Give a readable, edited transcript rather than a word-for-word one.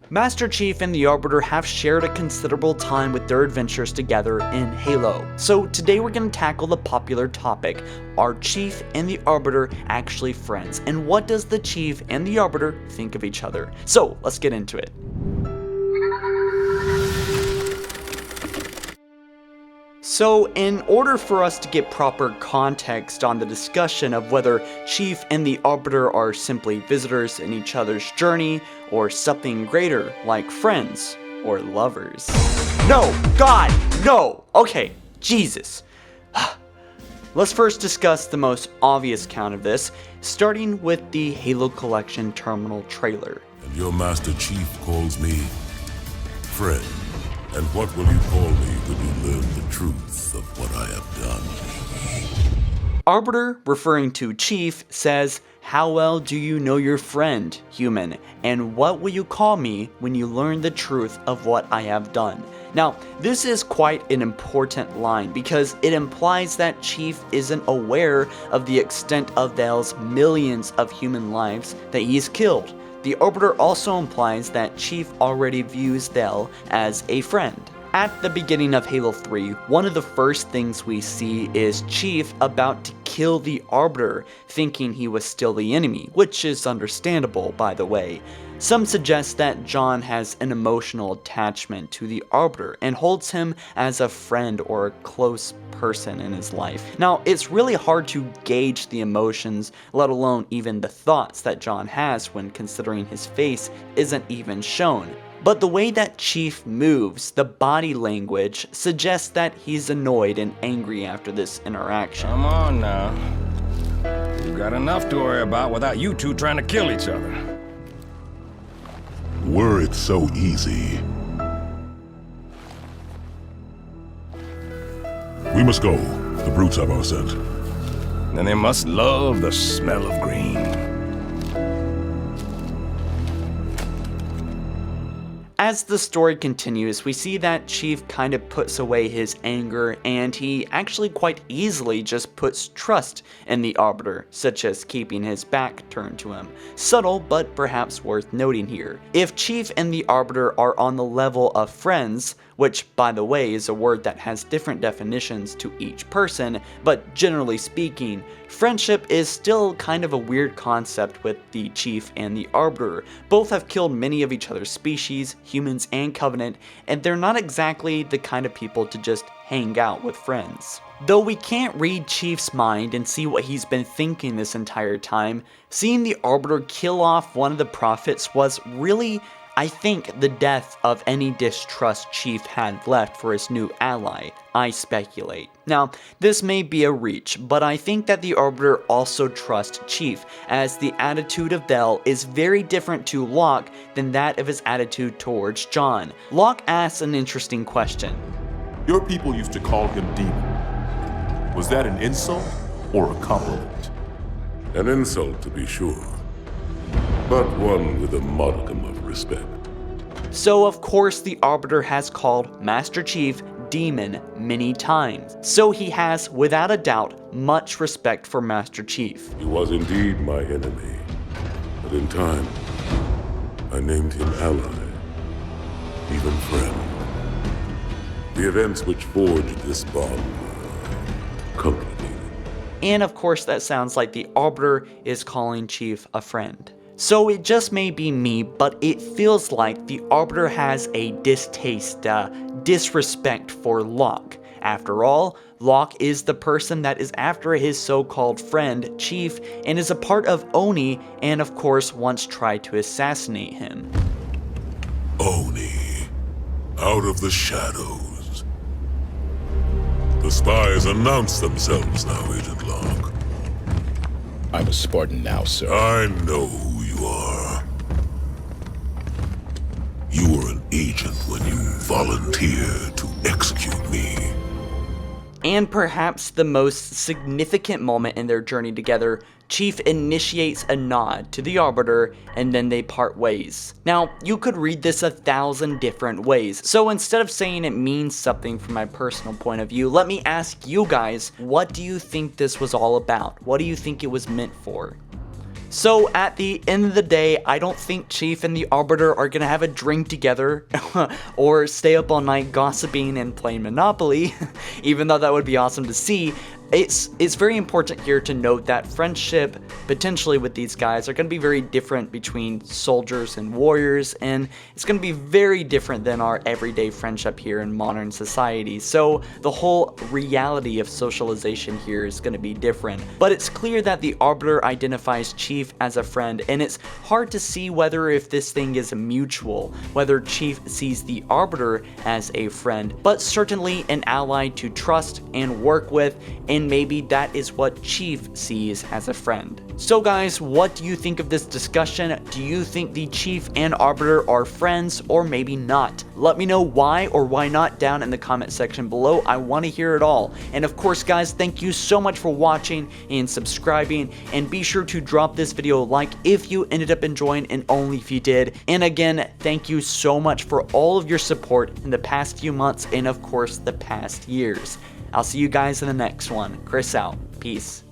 Master Chief and the Arbiter have shared a considerable time with their adventures together in Halo. So today we're going to tackle the popular topic, are Chief and the Arbiter actually friends? And what does the Chief and the Arbiter think of each other? So let's get into it. So in order for us to get proper context on the discussion of whether Chief and the Arbiter are simply visitors in each other's journey, or something greater like friends or lovers. No! God! No! Okay, Jesus. Let's first discuss the most obvious count of this, starting with the Halo Collection terminal trailer. And your Master Chief calls me friend. And what will you call me when you learn the truth of what I have done? Arbiter, referring to Chief, says, "How well do you know your friend, human? And what will you call me when you learn the truth of what I have done?" Now, this is quite an important line because it implies that Chief isn't aware of the extent of Thel's millions of human lives that he's killed. The Arbiter also implies that Chief already views Thel as a friend. At the beginning of Halo 3, one of the first things we see is Chief about to kill the Arbiter, thinking he was still the enemy, which is understandable, by the way. Some suggest that John has an emotional attachment to the Arbiter and holds him as a friend or a close person in his life. Now, it's really hard to gauge the emotions, let alone even the thoughts that John has when considering his face isn't even shown. But the way that Chief moves, the body language, suggests that he's annoyed and angry after this interaction. Come on now. You've got enough to worry about without you two trying to kill each other. Were it so easy. We must go. The brutes have our scent. And they must love the smell of green. As the story continues, we see that Chief kind of puts away his anger, and he actually quite easily just puts trust in the Arbiter, such as keeping his back turned to him. Subtle, but perhaps worth noting here. If Chief and the Arbiter are on the level of friends, which by the way is a word that has different definitions to each person, but generally speaking, friendship is still kind of a weird concept with the Chief and the Arbiter. Both have killed many of each other's species, humans and Covenant, and they're not exactly the kind of people to just hang out with friends. Though we can't read Chief's mind and see what he's been thinking this entire time, seeing the Arbiter kill off one of the prophets was really, I think, the death of any distrust Chief had left for his new ally, I speculate. Now, this may be a reach, but I think that the Arbiter also trusts Chief, as the attitude of Thel is very different to Locke than that of his attitude towards John. Locke asks an interesting question. Your people used to call him demon. Was that an insult or a compliment? An insult, to be sure, but one with a modicum of respect. So of course the Arbiter has called Master Chief Demon many times, so he has, without a doubt, much respect for Master Chief. He was indeed my enemy, but in time, I named him ally, even friend. The events which forged this bond were complicated. And of course that sounds like the Arbiter is calling Chief a friend. So it just may be me, but it feels like the Arbiter has a distaste, disrespect for Locke. After all, Locke is the person that is after his so-called friend, Chief, and is a part of Oni, and of course once tried to assassinate him. Oni, out of the shadows. The spies announce themselves now, Agent Locke. I'm a Spartan now, sir. I know who you are. You were an agent when you volunteered to execute me. And perhaps the most significant moment in their journey together, Chief initiates a nod to the Arbiter, and then they part ways. Now, you could read this 1,000 different ways, so instead of saying it means something from my personal point of view, let me ask you guys, what do you think this was all about? What do you think it was meant for? So at the end of the day, I don't think Chief and the Arbiter are gonna have a drink together or stay up all night gossiping and playing Monopoly, even though that would be awesome to see. It's very important here to note that friendship potentially with these guys are going to be very different between soldiers and warriors, and it's going to be very different than our everyday friendship here in modern society. So the whole reality of socialization here is going to be different. But it's clear that the Arbiter identifies Chief as a friend, and it's hard to see whether if this thing is mutual, whether Chief sees the Arbiter as a friend, but certainly an ally to trust and work with, and maybe that is what Chief sees as a friend. So guys, what do you think of this discussion? Do you think the Chief and Arbiter are friends, or maybe not? Let me know why or why not down in the comment section below. I want to hear it all. And of course guys, thank you so much for watching and subscribing, and be sure to drop this video a like if you ended up enjoying, and only if you did. And again, thank you so much for all of your support in the past few months, and of course the past years. I'll see you guys in the next one. Chris out. Peace.